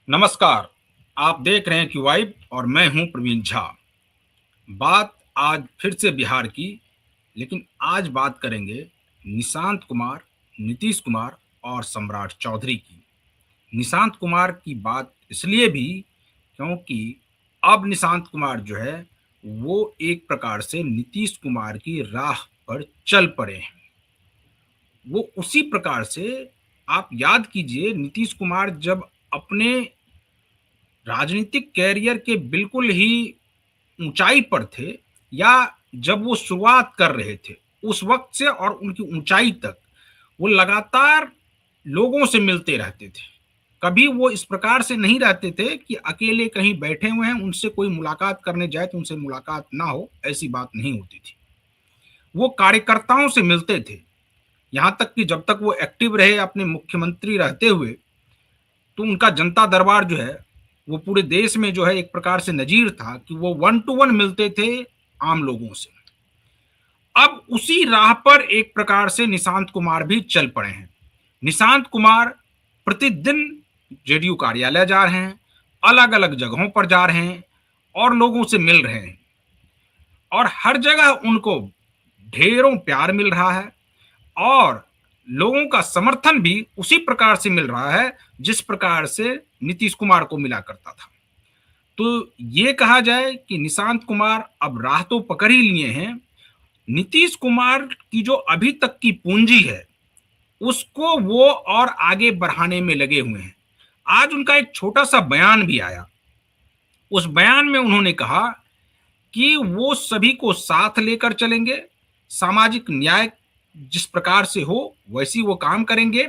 नमस्कार। आप देख रहे हैं क्यू वाइब और मैं हूं प्रवीण झा। बात आज फिर से बिहार की, लेकिन आज बात करेंगे निशांत कुमार, नीतीश कुमार और सम्राट चौधरी की। निशांत कुमार की बात इसलिए भी क्योंकि अब निशांत कुमार जो है वो एक प्रकार से नीतीश कुमार की राह पर चल पड़े हैं। वो उसी प्रकार से, आप याद कीजिए, नीतीश कुमार जब अपने राजनीतिक कैरियर के बिल्कुल ही ऊंचाई पर थे, या जब वो शुरुआत कर रहे थे, उस वक्त से और उनकी ऊंचाई तक वो लगातार लोगों से मिलते रहते थे। कभी वो इस प्रकार से नहीं रहते थे कि अकेले कहीं बैठे हुए हैं, उनसे कोई मुलाकात करने जाए तो उनसे मुलाकात ना हो, ऐसी बात नहीं होती थी। वो कार्यकर्ताओं से मिलते थे। यहाँ तक कि जब तक वो एक्टिव रहे अपने मुख्यमंत्री रहते हुए, तो उनका जनता दरबार जो है वो पूरे देश में जो है एक प्रकार से नजीर था कि वो 1 to 1 मिलते थे आम लोगों से। अब उसी राह पर एक प्रकार से निशांत कुमार भी चल पड़े हैं। निशांत कुमार प्रतिदिन जेडीयू कार्यालय जा रहे हैं, अलग अलग जगहों पर जा रहे हैं और लोगों से मिल रहे हैं, और हर जगह उनको ढेरों प्यार मिल रहा है और लोगों का समर्थन भी उसी प्रकार से मिल रहा है जिस प्रकार से नीतीश कुमार को मिला करता था। तो ये कहा जाए कि निशांत कुमार अब राह तो पकड़ ही लिए हैं। नीतीश कुमार की जो अभी तक की पूंजी है उसको वो और आगे बढ़ाने में लगे हुए हैं। आज उनका एक छोटा सा बयान भी आया। उस बयान में उन्होंने कहा कि वो सभी को साथ लेकर चलेंगे, सामाजिक न्याय जिस प्रकार से हो वैसी वो काम करेंगे।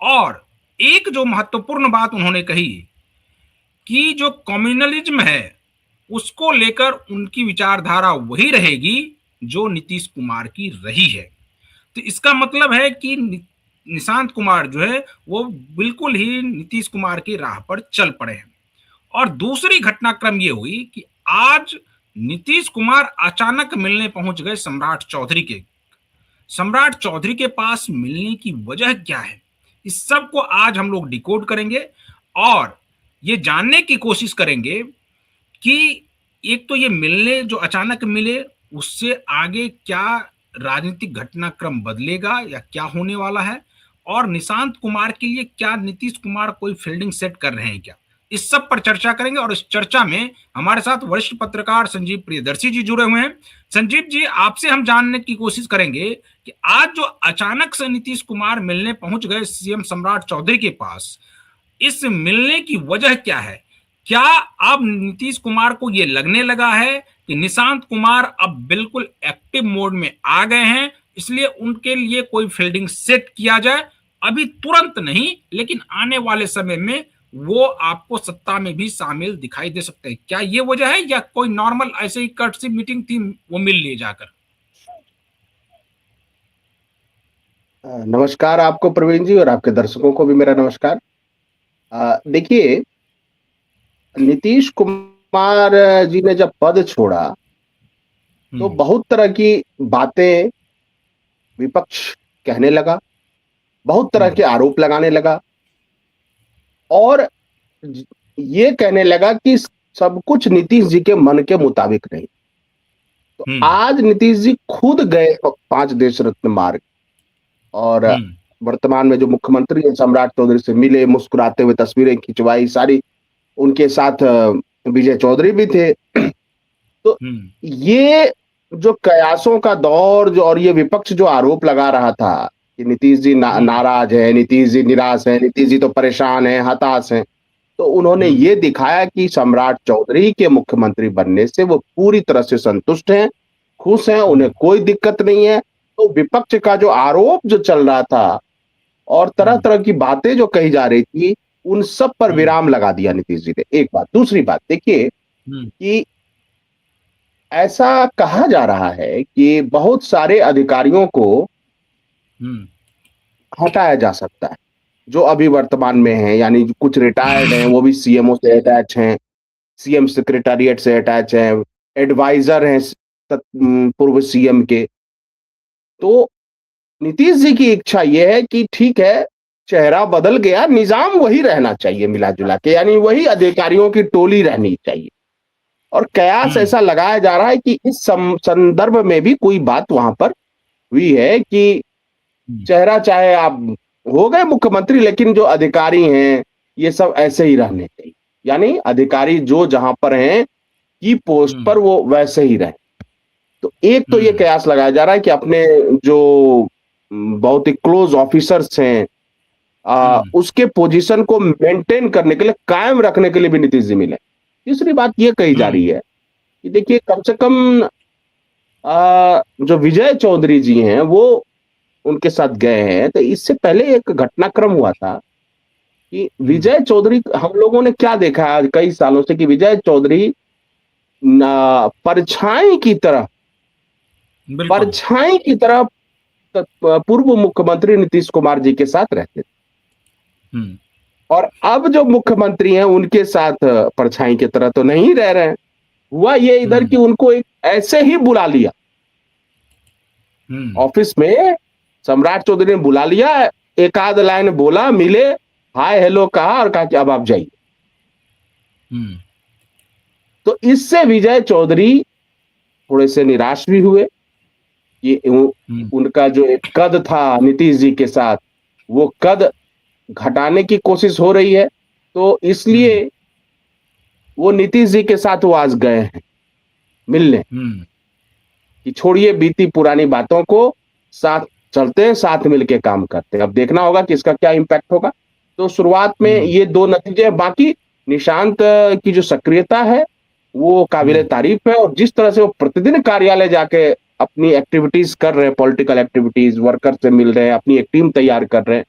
और एक जो महत्वपूर्ण बात उन्होंने कही कि जो कम्युनलिज्म है उसको लेकर उनकी विचारधारा वही रहेगी जो नीतीश कुमार की रही है। तो इसका मतलब है कि निशांत कुमार जो है वो बिल्कुल ही नीतीश कुमार की राह पर चल पड़े हैं। और दूसरी घटनाक्रम ये हुई कि आज नीतीश कुमार अचानक मिलने पहुंच गए सम्राट चौधरी के। सम्राट चौधरी के पास मिलने की वजह क्या है, इस सब को आज हम लोग डिकोड करेंगे और ये जानने की कोशिश करेंगे कि एक तो ये मिलने जो अचानक मिले उससे आगे क्या राजनीतिक घटनाक्रम बदलेगा या क्या होने वाला है, और निशांत कुमार के लिए क्या नीतीश कुमार कोई फील्डिंग सेट कर रहे हैं क्या, इस सब पर चर्चा करेंगे। और इस चर्चा में हमारे साथ वरिष्ठ पत्रकार संजीव प्रियदर्शी जी जुड़े हुए हैं। संजीव जी, आपसे हम जानने की कोशिश करेंगे कि आज जो अचानक से नीतीश कुमार मिलने पहुंच गए सीएम सम्राट चौधरी के पास, इस मिलने की वजह क्या है? क्या अब नीतीश कुमार को यह लगने लगा है कि निशांत कुमार अब बिल्कुल एक्टिव मोड में आ गए हैं, इसलिए उनके लिए कोई फील्डिंग सेट किया जाए, अभी तुरंत नहीं लेकिन आने वाले समय में वो आपको सत्ता में भी शामिल दिखाई दे सकते हैं? क्या ये वजह है या कोई नॉर्मल ऐसे ही कर्टसी मीटिंग थी, वो मिल लिए जाकर? नमस्कार आपको प्रवीण जी और आपके दर्शकों को भी मेरा नमस्कार। देखिए, नीतीश कुमार जी ने जब पद छोड़ा तो बहुत तरह की बातें विपक्ष कहने लगा, बहुत तरह के आरोप लगाने लगा और ये कहने लगा कि सब कुछ नीतीश जी के मन के मुताबिक नहीं। तो आज नीतीश जी खुद गए 5 देश रत्न मार्ग और वर्तमान में जो मुख्यमंत्री है सम्राट चौधरी से मिले, मुस्कुराते हुए तस्वीरें खिंचवाई, सारी उनके साथ विजय चौधरी भी थे। तो ये जो कयासों का दौर जो और ये विपक्ष जो आरोप लगा रहा था कि नीतीश जी नाराज है, नीतीश जी निराश है, नीतीश जी तो परेशान है, हताश है, तो उन्होंने ये दिखाया कि सम्राट चौधरी के मुख्यमंत्री बनने से वो पूरी तरह से संतुष्ट हैं, खुश हैं, उन्हें कोई दिक्कत नहीं है। तो विपक्ष का जो आरोप जो चल रहा था और तरह तरह की बातें जो कही जा रही थी, उन सब पर विराम लगा दिया नीतीश जी ने। एक बात। दूसरी बात देखिए कि ऐसा कहा जा रहा है कि बहुत सारे अधिकारियों को हटाया जा सकता है जो अभी वर्तमान में हैं, यानी कुछ रिटायर्ड हैं, वो भी सीएमओ से अटैच हैं, सीएम सेक्रेटेरिएट से अटैच हैं, एडवाइजर हैं पूर्व सीएम के। तो नीतीश जी की इच्छा यह है कि ठीक है, चेहरा बदल गया, निजाम वही रहना चाहिए मिला जुला के, यानी वही अधिकारियों की टोली रहनी चाहिए। और कयास ऐसा लगाया जा रहा है कि इस संदर्भ में भी कोई बात वहां पर हुई है कि चेहरा चाहे आप हो गए मुख्यमंत्री, लेकिन जो अधिकारी हैं ये सब ऐसे ही रहने चाहिए, यानी अधिकारी जो जहां पर हैं की पोस्ट पर वो वैसे ही रहे। तो एक तो ये कयास लगाया जा रहा है कि अपने जो बहुत ही क्लोज ऑफिसर्स हैं उसके पोजीशन को मेंटेन करने के लिए, कायम रखने के लिए भी नीतीश जी मिले। तीसरी बात ये कही जा रही है कि देखिए कम से कम जो विजय चौधरी जी हैं वो उनके साथ गए हैं, तो इससे पहले एक घटनाक्रम हुआ था कि विजय चौधरी, हम लोगों ने क्या देखा है आज कई सालों से कि विजय चौधरी परछाई की तरह पूर्व मुख्यमंत्री नीतीश कुमार जी के साथ रहते थे, और अब जो मुख्यमंत्री हैं उनके साथ परछाई की तरह तो नहीं रह रहे हैं। हुआ ये इधर कि उनको एक ऐसे ही बुला लिया ऑफिस में, सम्राट चौधरी ने बुला लिया, एक आध लाइन बोला, मिले, हाय हेलो कहा और कहा कि अब आप जाइए। तो इससे विजय चौधरी थोड़े से निराश भी हुए। ये उनका जो एक कद था नीतीश जी के साथ, वो कद घटाने की कोशिश हो रही है, तो इसलिए वो नीतीश जी के साथ वो आज गए हैं मिलने कि छोड़िए बीती पुरानी बातों को, साथ चलते हैं, साथ मिलके काम करते हैं। अब देखना होगा कि इसका क्या इम्पैक्ट होगा। तो शुरुआत में ये दो नतीजे हैं। बाकी निशांत की जो सक्रियता है वो काबिले तारीफ है, और जिस तरह से वो प्रतिदिन कार्यालय जाके अपनी एक्टिविटीज कर रहे हैं, पॉलिटिकल एक्टिविटीज, वर्कर से मिल रहे हैं, अपनी एक टीम तैयार कर रहे हैं,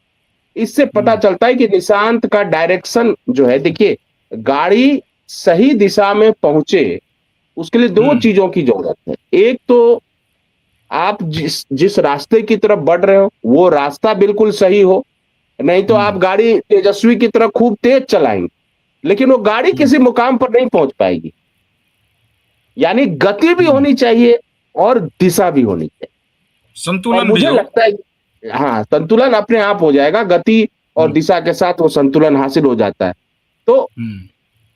इससे पता चलता है कि निशांत का डायरेक्शन जो है, देखिए गाड़ी सही दिशा में पहुंचे उसके लिए दो चीजों की जरूरत है। एक तो आप जिस रास्ते की तरफ बढ़ रहे हो वो रास्ता बिल्कुल सही हो, नहीं तो आप गाड़ी तेजस्वी की तरफ खूब तेज चलाएंगे लेकिन वो गाड़ी किसी मुकाम पर नहीं पहुंच पाएगी। यानी गति भी होनी चाहिए और दिशा भी होनी चाहिए, संतुलन। मुझे लगता है हाँ, संतुलन अपने आप हो जाएगा, गति और दिशा के साथ वो संतुलन हासिल हो जाता है। तो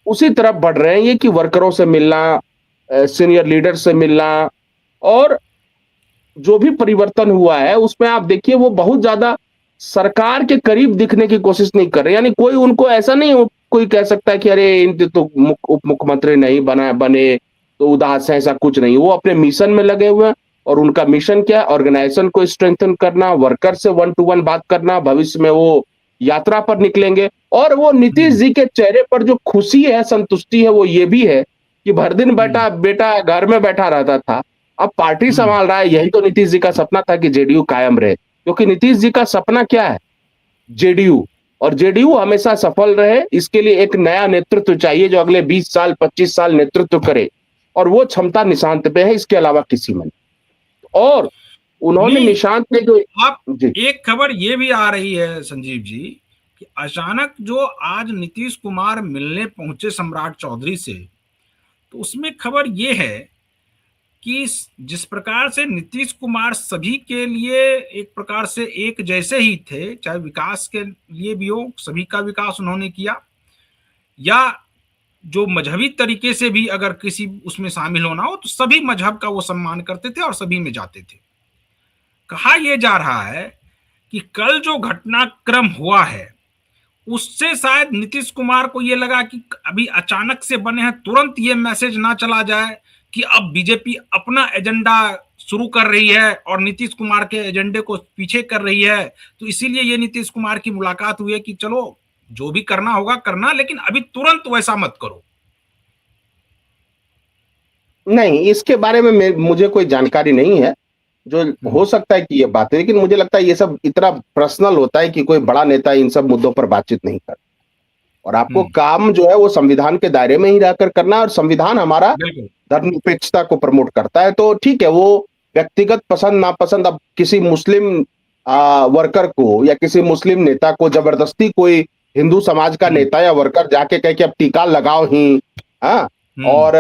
उसी तरफ बढ़ रहे हैं ये कि वर्करों से मिलना, सीनियर लीडर से मिलना, और जो भी परिवर्तन हुआ है उसमें आप देखिए वो बहुत ज्यादा सरकार के करीब दिखने की कोशिश नहीं कर रहे। यानी कोई उनको ऐसा नहीं कोई कह सकता है कि अरे इनके तो उप मुख्यमंत्री नहीं बने तो उदास है, ऐसा कुछ नहीं। वो अपने मिशन में लगे हुए हैं, और उनका मिशन क्या है, ऑर्गेनाइजेशन को स्ट्रेंथन करना, वर्कर से 1-to-1 बात करना। भविष्य में वो यात्रा पर निकलेंगे, और वो नीतीश जी के चेहरे पर जो खुशी है, संतुष्टि है, वो ये भी है कि भर दिन बेटा घर में बैठा रहता था, अब पार्टी संभाल रहा है। यही तो नीतीश जी का सपना था कि जेडीयू कायम रहे, क्योंकि नीतीश जी का सपना क्या है, जेडीयू, और जेडीयू हमेशा सफल रहे। इसके लिए एक नया नेतृत्व चाहिए जो अगले 20 साल 25 साल नेतृत्व करे, और वो क्षमता निशांत पे है, इसके अलावा किसी में। और उन्होंने निशांत ने जो एक खबर ये भी आ रही है संजीव जी कि अचानक जो आज नीतीश कुमार मिलने पहुंचे सम्राट चौधरी से, तो उसमें खबर ये है कि जिस प्रकार से नीतीश कुमार सभी के लिए एक प्रकार से एक जैसे ही थे, चाहे विकास के लिए भी हो, सभी का विकास उन्होंने किया, या जो मजहबी तरीके से भी अगर किसी उसमें शामिल होना हो तो सभी मजहब का वो सम्मान करते थे और सभी में जाते थे। कहा यह जा रहा है कि कल जो घटनाक्रम हुआ है उससे शायद नीतीश कुमार को ये लगा कि अभी अचानक से बने हैं, तुरंत ये मैसेज ना चला जाए कि अब बीजेपी अपना एजेंडा शुरू कर रही है और नीतीश कुमार के एजेंडे को पीछे कर रही है। तो इसीलिए ये नीतीश कुमार की मुलाकात हुई है कि चलो जो भी करना होगा करना, लेकिन अभी तुरंत वैसा मत करो। नहीं, इसके बारे में मुझे कोई जानकारी नहीं है। जो हो सकता है कि ये बात है, लेकिन मुझे लगता है ये सब इतना पर्सनल होता है कि कोई बड़ा नेता इन सब मुद्दों पर बातचीत नहीं करता, और आपको काम जो है वो संविधान के दायरे में ही रहकर करना है, और संविधान हमारा धर्मनिरपेक्षता को प्रमोट करता है। तो ठीक है, वो व्यक्तिगत पसंद नापसंद, अब किसी मुस्लिम वर्कर को या किसी मुस्लिम नेता को जबरदस्ती कोई हिंदू समाज का नेता या वर्कर जाके कहे कि अब टीका लगाओ ही, और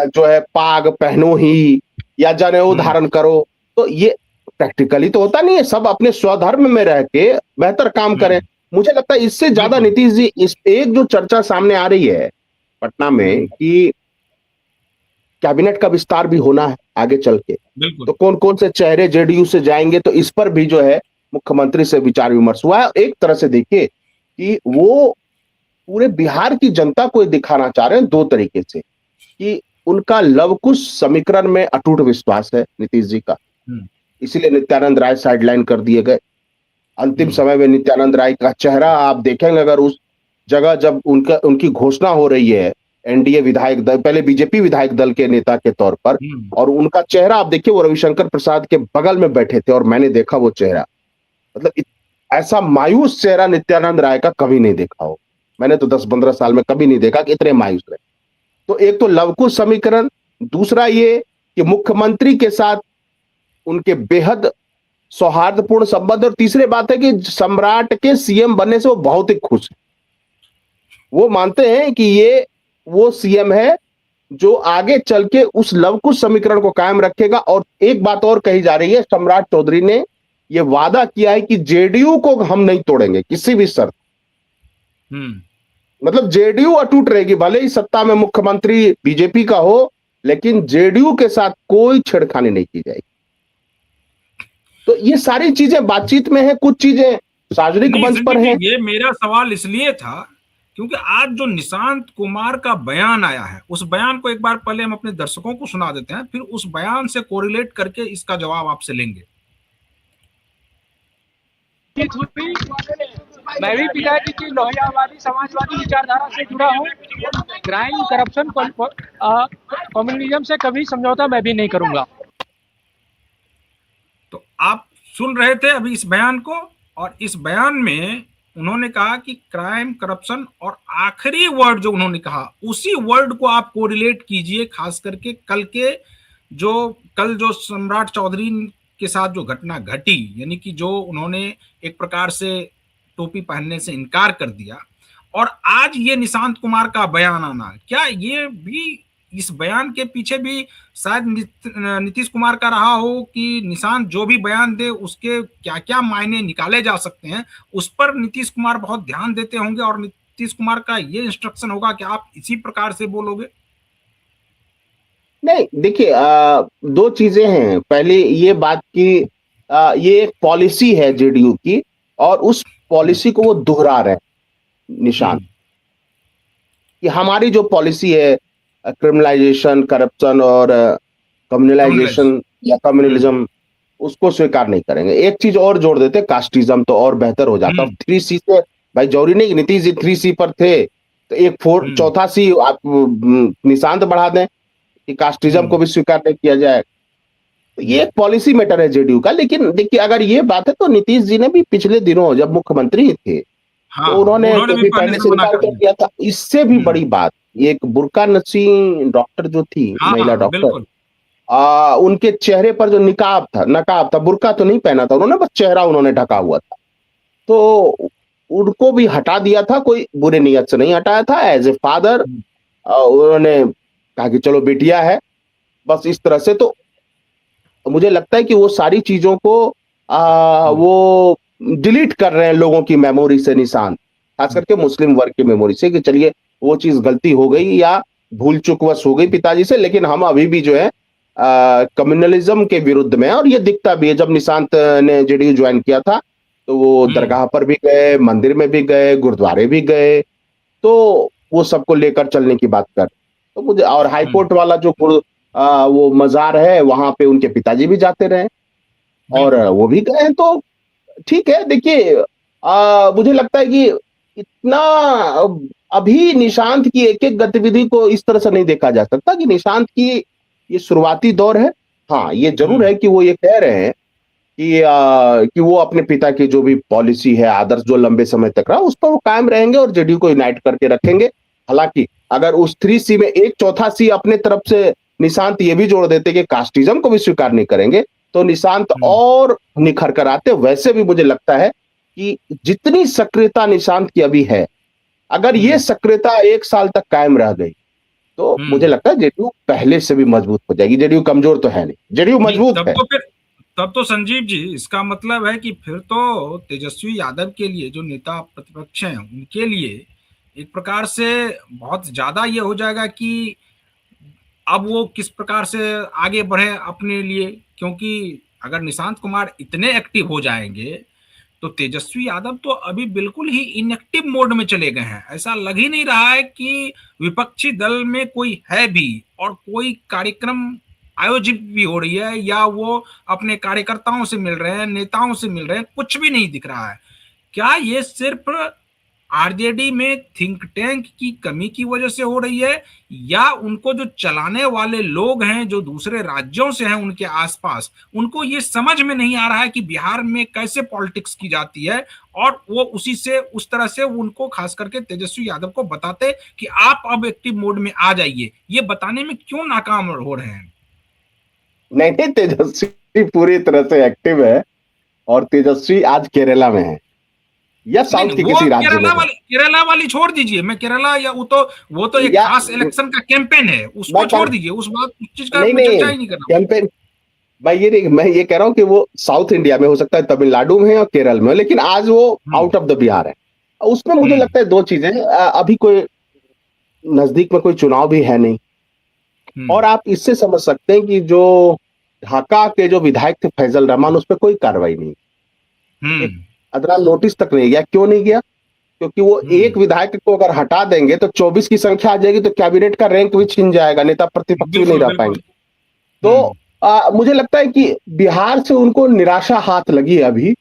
जो है पाग पहनो ही या जनेऊ धारण करो, तो ये प्रैक्टिकली तो होता नहीं है। सब अपने स्वधर्म में रह के बेहतर काम करें। मुझे लगता है इससे ज्यादा बिल्कुल। नीतीश जी, इस एक जो चर्चा सामने आ रही है पटना में कि कैबिनेट का विस्तार भी होना है आगे चल के, तो बिल्कुल। कौन कौन से चेहरे जेडीयू से जाएंगे, तो इस पर भी जो है मुख्यमंत्री से विचार विमर्श हुआ है। एक तरह से देखिए कि वो पूरे बिहार की जनता को दिखाना चाह रहे हैं दो तरीके से, कि उनका लव कुश समीकरण में अटूट विश्वास है नीतीश जी का, हम्म। इसीलिए नित्यानंद राय साइडलाइन कर दिए गए। अंतिम हम्म। समय में नित्यानंद राय का चेहरा आप देखेंगे, अगर उस जगह जब उनकी घोषणा हो रही है एनडीए विधायक दल, पहले बीजेपी विधायक दल के नेता के तौर पर, हम्म। और उनका चेहरा आप देखिए, वो रविशंकर प्रसाद के बगल में बैठे थे और मैंने देखा वो चेहरा, मतलब ऐसा मायूस चेहरा नित्यानंद राय का कभी नहीं देखा हो। मैंने तो 10-15 साल में कभी नहीं देखा कि इतने मायूस रहे। तो एक तो लवकुश समीकरण, दूसरा ये कि मुख्यमंत्री के साथ उनके बेहद सौहार्दपूर्ण संबंध, और तीसरी बात है कि सम्राट के सीएम बनने से वो बहुत ही खुश है। वो मानते हैं कि ये वो सीएम है जो आगे चल के उस लवकुश समीकरण को कायम रखेगा। और एक बात और कही जा रही है, सम्राट चौधरी ने ये वादा किया है कि जेडीयू को हम नहीं तोड़ेंगे किसी भी शर्त। मतलब जेडीयू अटूट रहेगी, भले ही सत्ता में मुख्यमंत्री बीजेपी का हो, लेकिन जेडीयू के साथ कोई छेड़खानी नहीं की जाएगी। तो ये सारी चीजें बातचीत में है, कुछ चीजें सार्वजनिक मंच पर है। ये मेरा सवाल इसलिए था क्योंकि आज जो निशांत कुमार का बयान आया है, उस बयान को एक बार पहले हम अपने दर्शकों को सुना देते हैं, फिर उस बयान से कोरिलेट करके इसका जवाब आपसे लेंगे। मैं भी पिताजी की लोहियावादी समाजवादी विचारधारा से जुड़ा हूँ। क्राइम, करप्शन, कम्युनिज्म से कभी समझौता मैं भी नहीं करूंगा। तो आप सुन रहे थे अभी इस बयान को, और इस बयान में उन्होंने कहा कि क्राइम, करप्शन, और आखिरी वर्ड जो उन्होंने कहा उसी वर्ड को आप कोरिलेट कीजिए, खास करके कल जो सम्राट चौधरी के साथ जो घटना घटी, यानी कि जो उन्होंने एक प्रकार से टोपी पहनने से इनकार कर दिया, और आज ये निशांत कुमार का बयान आना, क्या ये भी, इस बयान के पीछे भी शायद नीतीश कुमार का रहा हो कि निशांत जो भी बयान दे उसके क्या क्या मायने निकाले जा सकते हैं, उस पर नीतीश कुमार बहुत ध्यान देते होंगे, और नीतीश कुमार का ये इंस्ट्रक्शन होगा कि आप इसी प्रकार से बोलोगे? नहीं, देखिए दो चीजें हैं। पहले ये बात की ये एक पॉलिसी है जेडीयू की, और उस पॉलिसी को वो दोहरा रहे हैं निशांत, कि हमारी जो पॉलिसी है क्रिमिनलाइजेशन, करप्शन और कम्युनलाइजेशन या कम्युनलिज्म, उसको स्वीकार नहीं करेंगे। एक चीज और जोड़ देते, कास्टिज्म, तो और बेहतर हो जाता। 3C से भाई जरूरी नहीं, नीतीश जी 3C पर थे तो एक चौथा सी आप निशांत बढ़ा दें कि कास्टिज्म को भी स्वीकार नहीं किया जाए। तो ये एक पॉलिसी मैटर है जेडीयू का। लेकिन देखिए, अगर ये बात है तो नीतीश जी ने भी पिछले दिनों जब मुख्यमंत्री थे तो उन्होंने टोपी पहनने से इनकार कर दिया था। इससे भी बड़ी बात, एक बुर्का नसी डॉक्टर जो थी, महिला डॉक्टर, उनके चेहरे पर जो नकाब था, बुर्का तो नहीं पहना था उन्होंने, बस चेहरा उन्होंने ढका हुआ था, तो उनको भी हटा दिया था। कोई बुरे नियत से नहीं हटाया था। एज ए फादर उन्होंने कहा कि चलो बेटिया है, बस इस तरह से। तो मुझे लगता है कि वो सारी चीजों को वो डिलीट कर रहे हैं लोगों की मेमोरी से निशांत, खास करके मुस्लिम वर्ग की मेमोरी से, कि चलिए वो चीज गलती हो गई या भूल चूकवश हो गई पिताजी से, लेकिन हम अभी भी जो है कम्युनलिज्म के विरुद्ध में। और ये दिखता भी है, जब निशांत ने जेडीयू ज्वाइन किया था तो वो दरगाह पर भी गए, मंदिर में भी गए, गुरुद्वारे भी गए, तो वो सबको लेकर चलने की बात कर। तो मुझे, और हाईकोर्ट वाला जो वो मजार है वहां पे उनके पिताजी भी जाते रहे और वो भी गए, तो ठीक है। देखिए मुझे लगता है कि इतना अभी निशांत की एक एक गतिविधि को इस तरह से नहीं देखा जा सकता कि निशांत की ये शुरुआती दौर है। हाँ, ये जरूर है कि वो ये कह रहे हैं कि वो अपने पिता की जो भी पॉलिसी है, आदर्श जो लंबे समय तक रहा, उस पर वो कायम रहेंगे और जेडीयू को यूनाइट करके रखेंगे। हालांकि अगर उस 3C में एक चौथा सी अपने तरफ से निशांत ये भी जोड़ देते कि कास्टिज्म को भी स्वीकार नहीं करेंगे, तो निशांत और निखर कर आते। वैसे भी मुझे लगता है कि जितनी सक्रियता निशांत की अभी है, अगर ये सक्रियता 1 साल तक कायम रह गई तो मुझे लगता है जेडीयू पहले से भी मजबूत हो जाएगी। जेडीयू कमजोर तो है नहीं, जेडीयू मजबूत है। तब तो संजीव जी, इसका मतलब है कि फिर तो तेजस्वी यादव के लिए, जो नेता प्रतिपक्ष हैं, उनके लिए एक प्रकार से बहुत ज्यादा ये हो जाएगा कि अब वो किस प्रकार से आगे बढ़े अपने लिए। क्योंकि अगर निशांत कुमार इतने एक्टिव हो जाएंगे तो तेजस्वी यादव तो अभी बिल्कुल ही इनएक्टिव मोड में चले गए हैं। ऐसा लग ही नहीं रहा है कि विपक्षी दल में कोई है भी, और कोई कार्यक्रम आयोजित भी हो रही है, या वो अपने कार्यकर्ताओं से मिल रहे हैं, नेताओं से मिल रहे हैं, कुछ भी नहीं दिख रहा है। क्या ये सिर्फ आरजेडी में थिंक टैंक की कमी की वजह से हो रही है, या उनको जो चलाने वाले लोग हैं, जो दूसरे राज्यों से हैं उनके आसपास, उनको ये समझ में नहीं आ रहा है कि बिहार में कैसे पॉलिटिक्स की जाती है, और वो उसी से उस तरह से उनको खास करके तेजस्वी यादव को बताते कि आप अब एक्टिव मोड में आ जाइए, ये बताने में क्यों नाकाम हो रहे हैं? नहीं, तेजस्वी पूरी तरह से एक्टिव है, और तेजस्वी आज केरला में है या नहीं साउथ नहीं, के वो किसी राज्य में है। केरला वाली छोड़ दीजिए, मैं केरला या वो तो एक या खास इलेक्शन का कैंपेन है, उसको मैं छोड़ कर, दीजिए, उस चीज का नहीं मैं चर्चा नहीं, ही नहीं कर रहा हूँ। कैंपेन, मैं ये कह रहा हूं कि वो साउथ इंडिया में हो सकता है, तमिलनाडु में और केरल में, लेकिन आज वो हम्म। आउट ऑफ द बिहार है। उसमें मुझे हम्म। लगता है दो चीजें, अभी कोई नजदीक में कोई चुनाव भी है नहीं, और हम्म। आप इससे समझ सकते हैं कि जो ढाका के जो विधायक थे फैजल रहमान, उस पर कोई कार्रवाई नहीं, एक हम्म। अदरा नोटिस तक नहीं गया। क्यों नहीं गया? क्योंकि वो हम्म। एक विधायक को अगर हटा देंगे तो 24 की संख्या आ जाएगी, तो कैबिनेट का रैंक भी छिन जाएगा, नेता प्रतिपक्ष भी नहीं बिल्कुल रह बिल्कुल। पाएंगे। तो हम्म। मुझे लगता है कि बिहार से उनको निराशा हाथ लगी है अभी,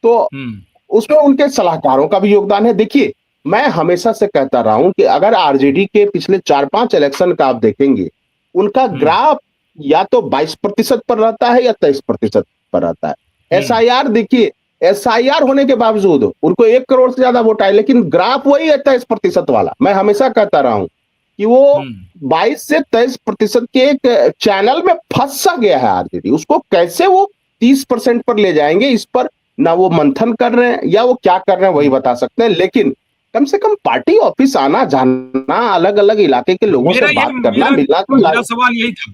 तो हम्म। उसमें उनके सलाहकारों का भी योगदान है। देखिए, मैं हमेशा से कहता रहा हूं कि अगर आरजेडी के पिछले 4-5 इलेक्शन का आप देखेंगे, उनका हम्म। ग्राफ या तो 22% पर रहता है या 23% पर रहता है। हम्म। एसआईआर देखिए, एसआईआर होने के बावजूद उनको 1 करोड़ से ज्यादा वोट आए, लेकिन ग्राफ वही है 23% वाला। मैं हमेशा कहता रहा हूं कि वो हम्म। 22 से 23% के एक चैनल में फंस सा गया है आरजेडी। उसको कैसे वो 30% पर ले जाएंगे, इस पर ना वो मंथन कर रहे हैं, या वो क्या कर रहे हैं वही हम्म। बता सकते हैं। लेकिन कम से कम पार्टी ऑफिस आना जाना, अलग अलग इलाके के लोगों से बात करना, मेरा मिलना तो मेरा सवाल यही था।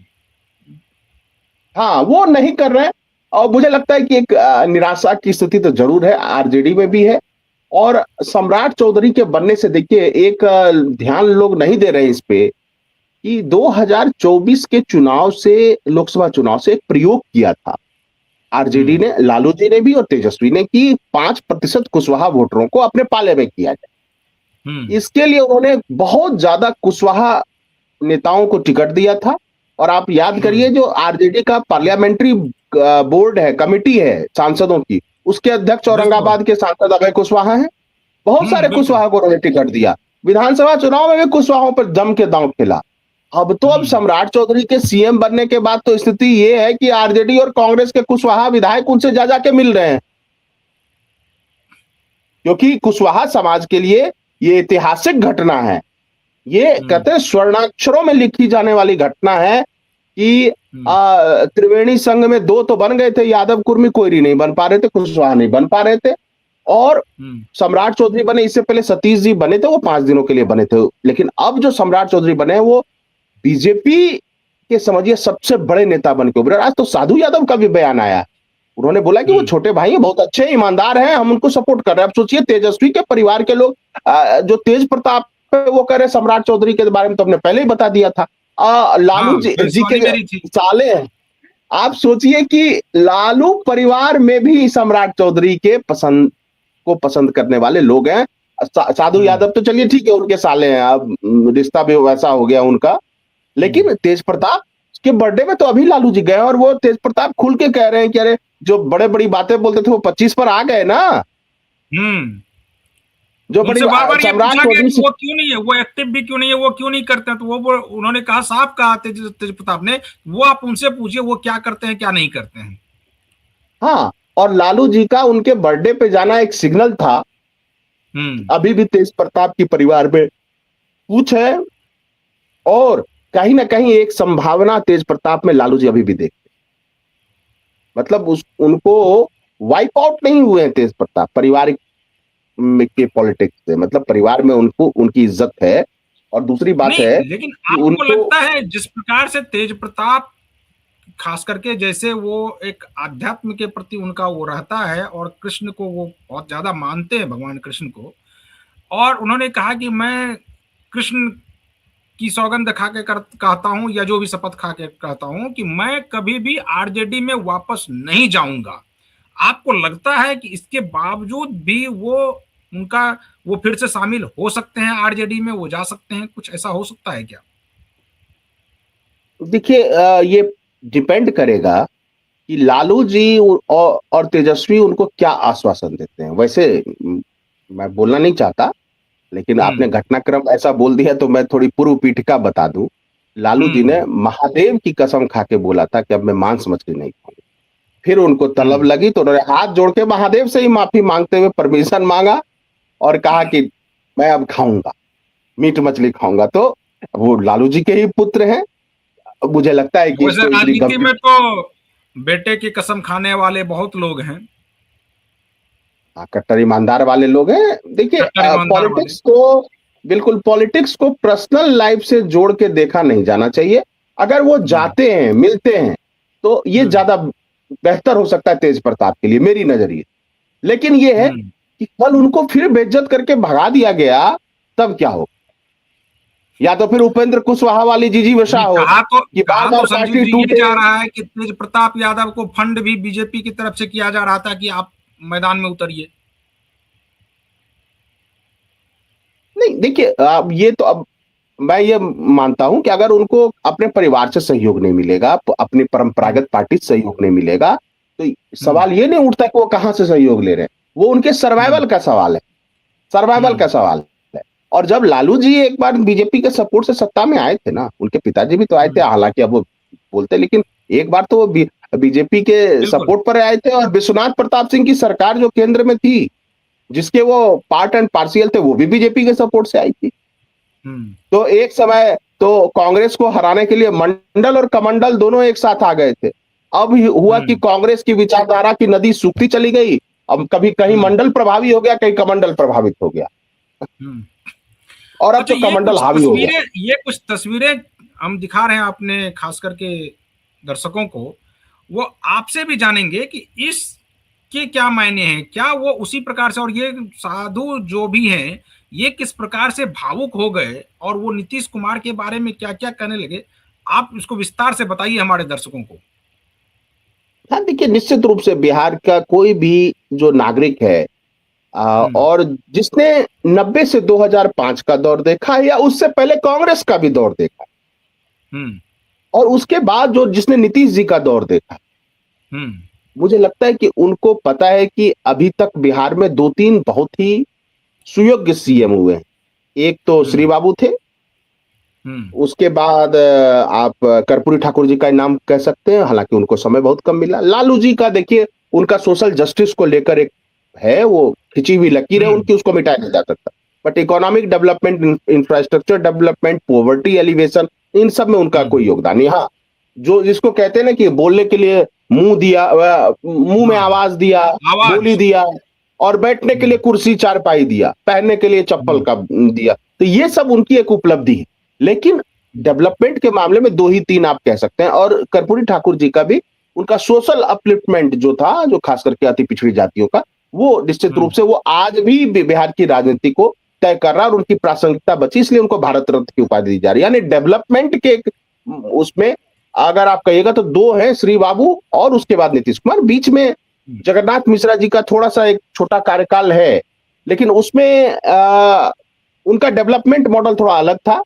हाँ, वो नहीं कर रहे हैं। और मुझे लगता है कि एक निराशा की स्थिति तो जरूर है, आरजेडी में भी है। और सम्राट चौधरी के बनने से देखिए, एक ध्यान लोग नहीं दे रहे इस पे कि 2024 के चुनाव से, लोकसभा चुनाव से एक प्रयोग किया था आरजेडी हम्म। ने, लालू जी ने भी और तेजस्वी ने, कि 5% कुशवाहा वोटरों को अपने पाले में किया जाए। हम्म। इसके लिए उन्होंने बहुत ज्यादा कुशवाहा नेताओं को टिकट दिया था। और आप याद करिए, हम्म। जो आरजेडी का पार्लियामेंट्री बोर्ड है, कमिटी है सांसदों की, उसके अध्यक्ष बिल्कुल। औरंगाबाद के सांसद अभय कुशवाहा हैं। बहुत सारे बिल्कुल। कुशवाहा को उन्होंने टिकट दिया। विधानसभा चुनाव में भी कुशवाहों पर जम के दांव खेला। अब हम्म। सम्राट चौधरी के सीएम बनने के बाद तो स्थिति ये है कि आरजेडी और कांग्रेस के कुशवाहा विधायक उनसे जा जाके मिल रहे हैं, क्योंकि कुशवाहा समाज के लिए ये ऐतिहासिक घटना है। ये हम्म। कहते हैं स्वर्णाक्षरों में लिखी जाने वाली घटना है कि हम्म। त्रिवेणी संघ में दो तो बन गए थे, यादव कुर्मी कोयरी नहीं बन पा रहे थे, कुशवाहा नहीं बन पा रहे थे। और हम्म। सम्राट चौधरी बने, इससे पहले सतीश जी बने थे, वो 5 दिनों के लिए बने थे। लेकिन अब जो सम्राट चौधरी बने, वो बीजेपी के समझिए सबसे बड़े नेता बन के उभरे। आज तो साधु यादव का भी बयान आया, उन्होंने बोला कि वो हम्म। छोटे भाई हैं, बहुत अच्छे ईमानदार हैं, हम उनको सपोर्ट कर रहे हैं। अब सोचिए, तेजस्वी के परिवार के लोग, जो तेज प्रताप है, वो कह रहे सम्राट चौधरी के बारे में तो हमने पहले ही बता दिया था। लालू हाँ, जी, फिर जी के सवाल मेरी थी। साले हैं। आप सोचिए कि लालू परिवार में भी सम्राट चौधरी के पसंद करने वाले लोग हैं। साधु हम्म। यादव तो चलिए ठीक है, उनके साले हैं, अब रिश्ता भी वैसा हो गया उनका। हम्म। लेकिन तेज प्रताप के बर्थडे में तो अभी लालू जी गए, और वो तेज प्रताप खुल के कह रहे हैं कि अरे, जो बड़े बड़ी बातें बोलते थे वो 25 पर आ गए ना। हम्म। जो बड़ी उनसे बार बार ये सम्राट पूछा गया चौधरी कि से, वो क्यों नहीं है, वो एक्टिव भी क्यों नहीं है, वो क्यों नहीं करते हैं, तो उन्होंने कहा, साफ कहा तेज प्रताप ने, वो आप उनसे पूछिए वो क्या करते हैं क्या नहीं करते हैं। हाँ, और लालू जी का उनके बर्थडे पे जाना एक सिग्नल था। हम्म। अभी भी तेज प्रताप की परिवार में कुछ है, और कहीं ना कहीं एक संभावना तेज प्रताप में लालू जी अभी भी देखते, मतलब उनको वाइप आउट नहीं हुए हैं तेज प्रताप पारिवारिक के पॉलिटिक्स से, मतलब परिवार में उनको उनकी इज्जत है। और दूसरी बात नहीं, है लेकिन कि आपको उनको, लगता है जिस प्रकार से तेज प्रताप खास करके जैसे वो एक आध्यात्म के प्रति उनका वो रहता है और कृष्ण को वो बहुत ज्यादा मानते हैं, भगवान कृष्ण को। और उन्होंने कहा कि मैं कृष्ण की सौगंध खा के कहता हूं, या जो भी शपथ खा के कहता हूं कि मैं कभी भी आरजेडी में वापस नहीं जाऊंगा। आपको लगता है कि इसके बावजूद भी वो उनका वो फिर से शामिल हो सकते हैं आरजेडी में, वो जा सकते हैं, कुछ ऐसा हो सकता है क्या? देखिए, ये डिपेंड करेगा कि लालू जी और तेजस्वी उनको क्या आश्वासन देते हैं। वैसे मैं बोलना नहीं चाहता, लेकिन आपने घटनाक्रम ऐसा बोल दिया तो मैं थोड़ी पूर्व पीठिका बता दूं। लालू जी ने महादेव की कसम खा के बोला था कि अब मैं मांस मछली नहीं खाऊंगा। फिर उनको तलब लगी तो उन्होंने हाथ जोड़ के महादेव से ही माफी मांगते हुए परमिशन मांगा और कहा कि मैं अब खाऊंगा, मीट मछली खाऊंगा। तो वो लालू जी के ही पुत्र हैं। मुझे लगता है कि वैसे इसको इतनी राजनीति गंभीर, में तो बेटे की कसम खाने वाले बहुत लोग हैं, कट्टर ईमानदार वाले लोग हैं। देखिए, कट्टर ईमानदार वाले। पॉलिटिक्स को पर्सनल लाइफ से जोड़ के देखा नहीं जाना चाहिए। अगर वो जाते हैं, मिलते हैं, तो ये ज्यादा बेहतर हो सकता है तेज प्रताप के लिए, मेरी नजरिए। लेकिन ये है कि कल उनको फिर बेइज्जत करके भगा दिया गया, तब क्या हो? या तो फिर उपेंद्र कुशवाहा वाली जिजीविषा हो कि बार कहा बार तो संजीव पार्टी जी ये टूटे। जा रहा है कि तेज प्रताप यादव को फंड भी बीजेपी की तरफ से किया जा रहा था कि आप मैदान में उतरिए। नहीं, देखिए, अब ये तो, अब मैं ये मानता हूं कि अगर उनको अपने परिवार से सहयोग नहीं मिलेगा, अपनी परंपरागत पार्टी से सहयोग नहीं मिलेगा, तो सवाल ये नहीं उठता कि वो कहां से सहयोग ले रहे हैं। वो उनके सर्वाइवल का सवाल है, सर्वाइवल का सवाल है। और जब लालू जी एक बार बीजेपी के सपोर्ट से सत्ता में आए थे ना, उनके पिताजी भी तो आए थे, हालांकि अब वो बोलते, लेकिन एक बार तो वो बीजेपी के सपोर्ट पर आए थे। और विश्वनाथ प्रताप सिंह की सरकार जो केंद्र में थी, जिसके वो पार्ट एंड पार्शियल थे, वो भी बीजेपी के सपोर्ट से आई थी। तो एक समय तो कांग्रेस को हराने के लिए मंडल और कमंडल दोनों एक साथ आ गए थे। अब हुआ कि कांग्रेस की विचारधारा की नदी सूखती चली गई। अब कभी कहीं मंडल प्रभावी हो गया, कहीं कमंडल प्रभावित हो गया, और अब तो कमंडल हावी हो गया। ये कुछ तस्वीरें हम दिखा रहे हैं अपने खास करके दर्शकों को, वो आपसे भी जानेंगे कि इस के क्या मायने हैं, क्या वो उसी प्रकार से, और ये साधु जो भी हैं ये किस प्रकार से भावुक हो गए और वो नीतीश कुमार के बारे में क्या क्या कहने लगे। आप इसको विस्तार से बताइए हमारे दर्शकों को। हाँ, देखिए, निश्चित रूप से बिहार का कोई भी जो नागरिक है, और जिसने 90 से 2005 का दौर देखा है, या उससे पहले कांग्रेस का भी दौर देखा है, और उसके बाद जो जिसने नीतीश जी का दौर देखा, मुझे लगता है कि उनको पता है कि अभी तक बिहार में 2-3 बहुत ही सुयोग्य सीएम हुए हैं। एक तो श्री बाबू थे, उसके बाद आप कर्पूरी ठाकुर जी का नाम कह सकते हैं, हालांकि उनको समय बहुत कम मिला। लालू जी का देखिए, उनका सोशल जस्टिस को लेकर एक है, वो खिंची हुई लकीर है उनकी, उसको मिटाया नहीं जा सकता। But economic development, infrastructure development, poverty alleviation, इन सब में उनका कोई योगदान नहीं। हाँ, जो जिसको कहते हैं ना कि बोलने के लिए मुंह दिया, मुंह में आवाज दिया, बोली दिया, और बैठने के लिए कुर्सी चारपाई दिया, पहनने के लिए चप्पल का दिया, तो ये सब उनकी एक उपलब्धि है। लेकिन डेवलपमेंट के मामले में 2 ही 3 आप कह सकते हैं। और कर्पूरी ठाकुर जी का भी उनका सोशल अपलिफ्टमेंट जो था, जो खास करके अति पिछड़ी जातियों का, वो निश्चित रूप से वो आज भी बिहार की राजनीति को तय कर रहा है, और उनकी प्रासंगिकता बची, इसलिए उनको भारत रत्न की उपाधि दी जा रही है। यानी डेवलपमेंट के उसमें अगर आप कहिएगा तो 2 हैं, श्री बाबू और उसके बाद नीतीश कुमार। बीच में जगन्नाथ मिश्रा जी का थोड़ा सा एक छोटा कार्यकाल है, लेकिन उसमें उनका डेवलपमेंट मॉडल थोड़ा अलग था।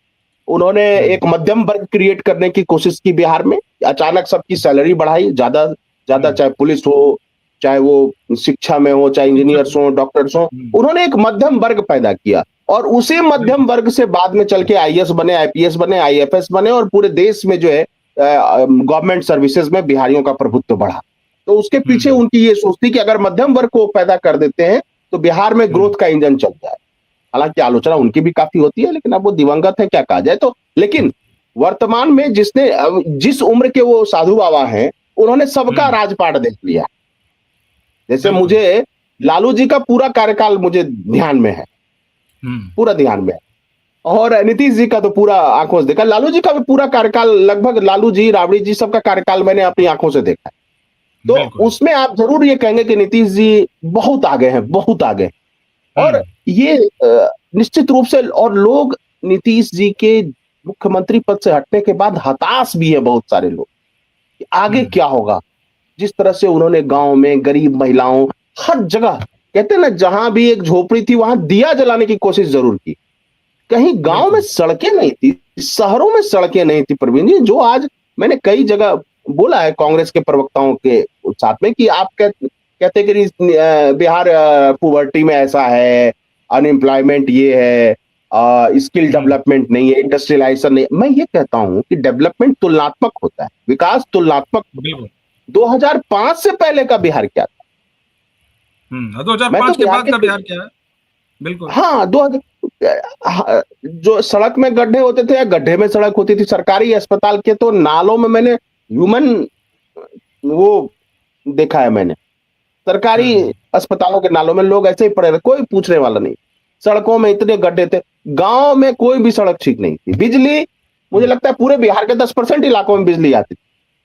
उन्होंने एक मध्यम वर्ग क्रिएट करने की कोशिश की बिहार में, अचानक सबकी सैलरी बढ़ाई, ज्यादा चाहे पुलिस हो, चाहे वो शिक्षा में हो, चाहे इंजीनियर्स हो, डॉक्टर्स हो, उन्होंने एक मध्यम वर्ग पैदा किया। और उसी मध्यम वर्ग से बाद में चल के आईएएस बने, आईपीएस बने, आईएफएस बने, और पूरे देश में जो है गवर्नमेंट सर्विसेज में बिहारियों का प्रभुत्व बढ़ा। तो उसके पीछे उनकी ये सोच थी कि अगर मध्यम वर्ग को पैदा कर देते हैं तो बिहार में ग्रोथ का इंजन चल जाए। हालांकि आलोचना उनकी भी काफी होती है, लेकिन अब वो दिवंगत है, क्या कहा जाए। तो लेकिन वर्तमान में जिस उम्र के वो साधु बाबा हैं, उन्होंने सबका राजपाट देख लिया। जैसे मुझे लालू जी का पूरा कार्यकाल मुझे ध्यान में है, पूरा ध्यान में है, और नीतीश जी का तो पूरा आंखों से देखा, लालू जी का भी पूरा कार्यकाल, लगभग लालू जी, राबड़ी जी सबका कार्यकाल मैंने अपनी आंखों से देखा है। तो बिल्कुल। उसमें आप जरूर ये कहेंगे कि नीतीश जी बहुत आगे हैं, बहुत आगे। और हम्म। ये निश्चित रूप से, और लोग नीतीश जी के मुख्यमंत्री पद से हटने के बाद हताश भी है बहुत सारे लोग कि आगे हम्म। क्या होगा। जिस तरह से उन्होंने गांव में गरीब महिलाओं, हर जगह, कहते हैं ना, जहां भी एक झोपड़ी थी वहां दिया जलाने की कोशिश जरूर की। कहीं गांव में बिल्कुल। सड़कें नहीं थी, शहरों में सड़कें नहीं थी प्रवीण जी, जो आज मैंने कई जगह बोला है कांग्रेस के प्रवक्ताओं के साथ में कि आप कहते कि बिहार पुवर्टी में ऐसा है, अनएम्प्लॉयमेंट ये है, स्किल हम्म। डेवलपमेंट नहीं है, इंडस्ट्रियलाइजेशन नहीं। मैं ये कहता हूं कि डेवलपमेंट तुलनात्मक होता है, विकास तुलनात्मक होता बिल्कुल। है। 2005 से पहले का बिहार क्या था? मैं तो 2005 के बिहार बाद के, का बिहार क्या है? बिल्कुल। हाँ, 2000, जो सड़क में गड्ढे होते थे या गड्ढे में सड़क होती थी, सरकारी अस्पताल के तो नालों में मैंने ह्यूमन वो देखा है मैंने। सरकारी हम्म। अस्पतालों के नालों में लोग ऐसे ही पड़े रहे, कोई पूछने वाला नहीं। सड़कों में इतने गड्ढे थे, गांव में कोई भी सड़क ठीक नहीं थी। बिजली, मुझे लगता है पूरे बिहार के 10% इलाकों में बिजली आती थी।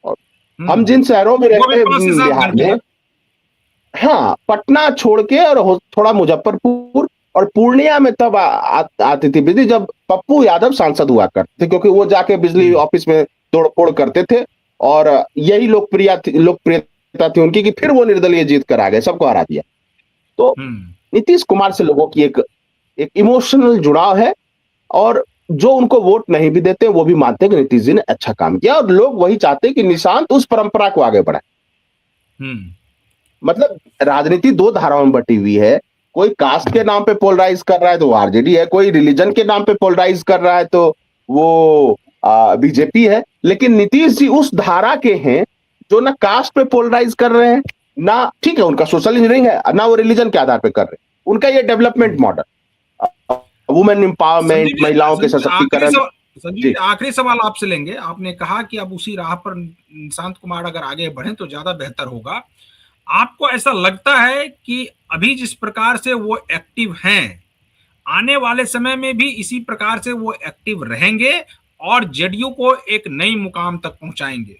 और हम जिन शहरों में वो भी रहते 5 से 7 बिहार घंटे में, तक। हाँ, पटना छोड़ के और थोड़ा मुजफ्फरपुर और पूर्णिया में तब आती थी बिजली जब पप्पू यादव सांसद हुआ करते थे, क्योंकि वो जाके बिजली हम्म। ऑफिस में तोड़ फोड़ करते थे। और यही लोकप्रियता थी उनकी कि फिर वो निर्दलीय जीत कर आ गए, सबको हरा दिया। तो हम्म। नीतीश कुमार से लोगों की एक एक इमोशनल जुड़ाव है। और जो उनको वोट नहीं भी देते वो भी मानते हैं कि नीतीश जी ने अच्छा काम किया, और लोग वही चाहते हैं कि निशांत उस परंपरा को आगे बढ़ाए। हम्म। मतलब राजनीति दो धाराओं में बटी हुई है। कोई कास्ट के नाम पे पोलराइज कर रहा है तो वो आरजेडी है, कोई रिलीजन के नाम पे पोलराइज कर रहा है तो वो बीजेपी है। लेकिन नीतीश जी उस धारा के हैं जो ना कास्ट पे पोलराइज कर रहे हैं, ना, ठीक है, उनका सोशल इंजीनियरिंग है, ना वो रिलीजन के आधार पे कर रहे हैं। उनका ये डेवलपमेंट मॉडल, वुमेन एम्पावरमेंट, महिलाओं के सशक्तिकरण। संजीव जी जी, आखिरी सवाल आपसे लेंगे। आपने कहा कि अब उसी राह पर निशांत कुमार अगर आगे बढ़े तो ज्यादा बेहतर होगा। आपको ऐसा लगता है कि अभी जिस प्रकार से वो एक्टिव हैं, आने वाले समय में भी इसी प्रकार से वो एक्टिव रहेंगे और जेडीयू को एक नई मुकाम तक पहुंचाएंगे?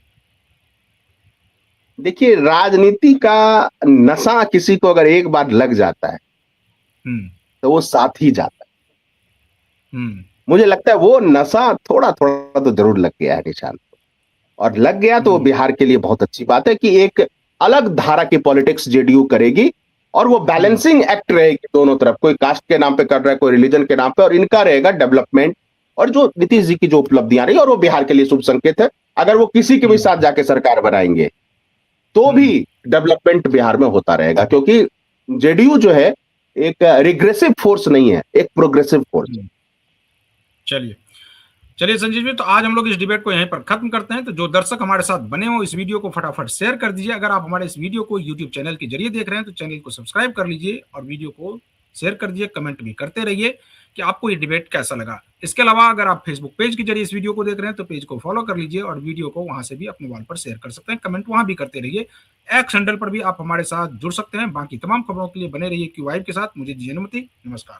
देखिए, राजनीति का नशा किसी को अगर एक बार लग जाता है हम्म। तो वो साथ ही जाता है। हम्म। मुझे लगता है वो नशा थोड़ा थोड़ा तो जरूर लग गया है निशान को, और लग गया तो वो हम्म। बिहार के लिए बहुत अच्छी बात है कि एक अलग धारा की पॉलिटिक्स जेडीयू करेगी। और वो हम्म। बैलेंसिंग एक्ट रहेगी दोनों तरफ, कोई कास्ट के नाम पे कर रहा है, कोई रिलीजन के नाम पे, और इनका रहेगा डेवलपमेंट। और जो नीतीश जी की जो उपलब्धियां रही और वो बिहार के लिए शुभ संकेत है। अगर वो किसी के भी हम्म। साथ जाके सरकार बनाएंगे तो भी हम्म। डेवलपमेंट बिहार में होता रहेगा, क्योंकि जेडीयू जो है एक रिग्रेसिव फोर्स नहीं है, एक प्रोग्रेसिव फोर्स है। चलिए, चलिए संजीव जी, तो आज हम लोग इस डिबेट को यहीं पर खत्म करते हैं। तो जो दर्शक हमारे साथ बने हो, इस वीडियो को फटाफट शेयर कर दीजिए। अगर आप हमारे इस वीडियो को यूट्यूब चैनल के जरिए देख रहे हैं तो चैनल को सब्सक्राइब कर लीजिए और वीडियो को शेयर कर दीजिए। कमेंट भी करते रहिए कि आपको ये डिबेट कैसा लगा। इसके अलावा अगर आप फेसबुक पेज के जरिए इस वीडियो को देख रहे हैं तो पेज को फॉलो कर लीजिए और वीडियो को वहां से भी अपने वॉल पर शेयर कर सकते हैं। कमेंट वहां भी करते रहिए। एक्स हैंडल पर भी आप हमारे साथ जुड़ सकते हैं। बाकी तमाम खबरों के लिए बने रहिए क्यू वाइब के साथ। मुझे दीजिए अनुमति। नमस्कार।